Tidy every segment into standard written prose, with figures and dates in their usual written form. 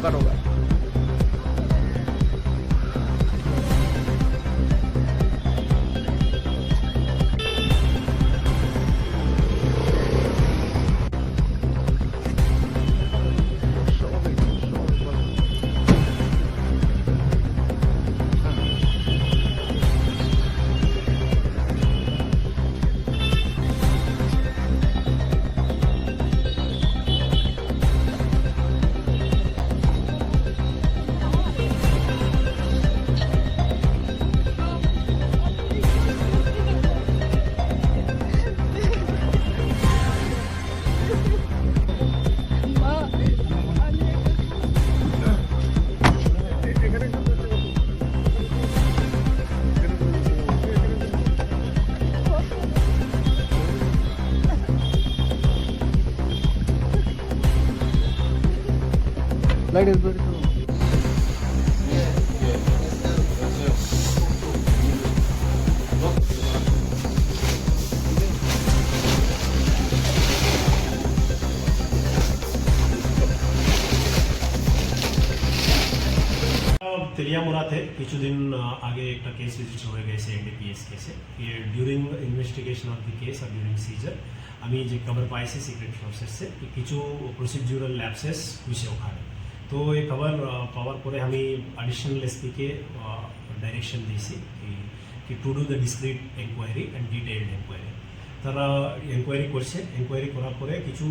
भयंकर होगा। Light is very low. Teliamura थे কিছুদিন আগে একটা কেস রেজিস্টার হয়ে গেছে এনডিপিএস কেসে। During investigation of the case আর ডিউরিং সিজার আমি যে খবর পাইছি সিক্রেট সোর্সেসে কিছু প্রসিডিউরাল ল্যাপসেস হয়েছে ওখানে। তো এই খবর পাওয়ার পরে আমি অ্যাডিশনাল এসপিকে ডাইরেকশন দিয়েছি কি to do the discrete enquiry and detailed enquiry. তারা এনকোয়ারি করছে। এনকোয়ারি করার পরে কিছু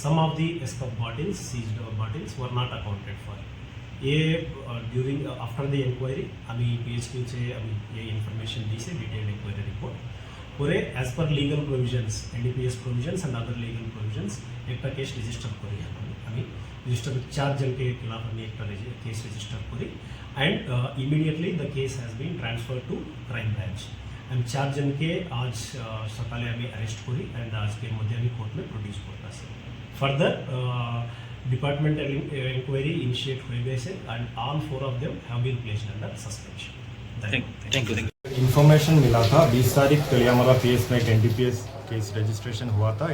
some of the escaped bottles, seized bottles were not accounted for. ये ड्यूरिंग आफ्टर द इंक्वायरी আমি পিএইচকিউ से আমি এই ইনফরমেশন দিয়েছি ডিটেইলড ইনকোয়ারি রিপোর্ট করে as per legal provisions NDPS provisions and other legal provisions একটা কেস রেজিস্টার করি। আমি রেজিস্টার 4 জন के खिलाफ আমি একটা কেস রেজিস্টার করি and immediately the case has been transferred to crime branch and 4 জন के आज সকালে আমি অ্যারেস্ট করি एंड আজকের মধ্যে আমি কোর্ট में प्रोड्यूस করতেছি। फर्दर डिपार्टमेंटल इंक्वायरी इनिशिएट हुए गए से and all 4 of them have been placed under suspension. Thank you. Information मिला था 20 तारीख तेलियामुड़ा पीएस में एक एनडीपीएस केस रजिस्ट्रेशन हुआ था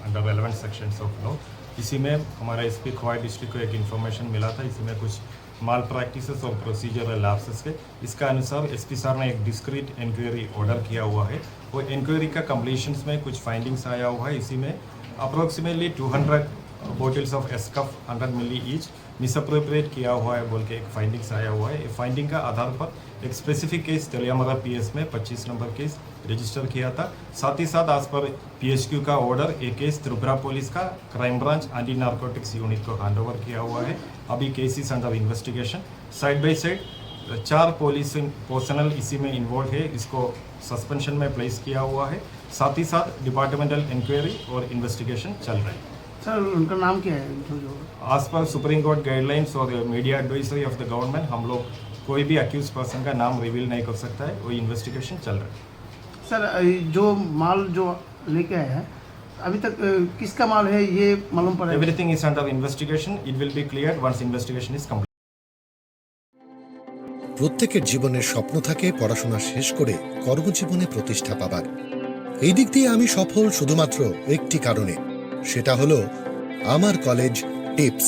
under relevant sections of law. इसी में हमारा एसपी खोवाई डिस्ट्रिक्ट को एक इन्फॉर्मेशन मिला था। इसी में कुछ माल प्रैक्टिसेस और प्रोसीजरल लैप्सेस के इसका अनुसार एसपी सर ने एक डिस्क्रीट इंक्वायरी ऑर्डर किया हुआ है। वो इंक्वायरी का कंप्लीशंस में कुछ फाइंडिंग्स आया हुआ है। इसी में अप्रोक्सीमेटली 200 बोटल्स ऑफ एस्कफ 100 मिली ईच मिसअप्रोप्रिएट किया हुआ है बोल के एक फाइंडिंग्स आया हुआ है। फाइंडिंग का आधार पर एक स्पेसिफिक केस तेलियामुड़ा पीएस में 25 नंबर केस रजिस्टर किया था। साथ ही साथ आज पर पीएचक्यू का ऑर्डर एक केस त्रिपुरा पुलिस का crime branch anti narcotics unit को हैंड ओवर किया हुआ है। अभी case is under investigation. Side by side 4 police personal इसी में इन्वॉल्व है, इसको सस्पेंशन में प्लेस किया हुआ है। साथ ही साथ डिपार्टमेंटल इंक्वायरी और इन्वेस्टिगेशन चल रहा है। सर उनका नाम क्या है? आज पर सुप्रीम कोर्ट गाइडलाइंस और media advisory of the government हम लोग कोई भी अक्यूज पर्सन का नाम रिवील नहीं कर सकता है। वो इन्वेस्टिगेशन चल रहा है। सर जो माल जो लेके आए हैं अभी तक किसका माल है ये मालूम पड़ा? Everything is under investigation. It will be clear once investigation is complete. প্রত্যেকের জীবনের স্বপ্ন থাকে পড়াশোনা শেষ করে কর্মজীবনে প্রতিষ্ঠা পাবার। এই দিক দিয়ে আমি সফল শুধুমাত্র একটি কারণে, সেটা হলো আমার কলেজ টিপস,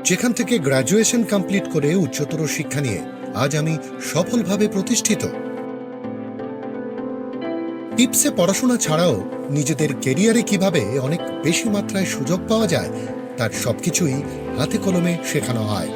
যেখান থেকে গ্র্যাজুয়েশন কমপ্লিট করে উচ্চতর শিক্ষা নিয়ে আজ আমি সফলভাবে প্রতিষ্ঠিত। টিপসে পড়াশোনা ছাড়াও নিজেদের কেরিয়ারে কিভাবে অনেক বেশি মাত্রায় সুযোগ পাওয়া যায় তার সবকিছুই হাতে কলমে শেখানো হয়।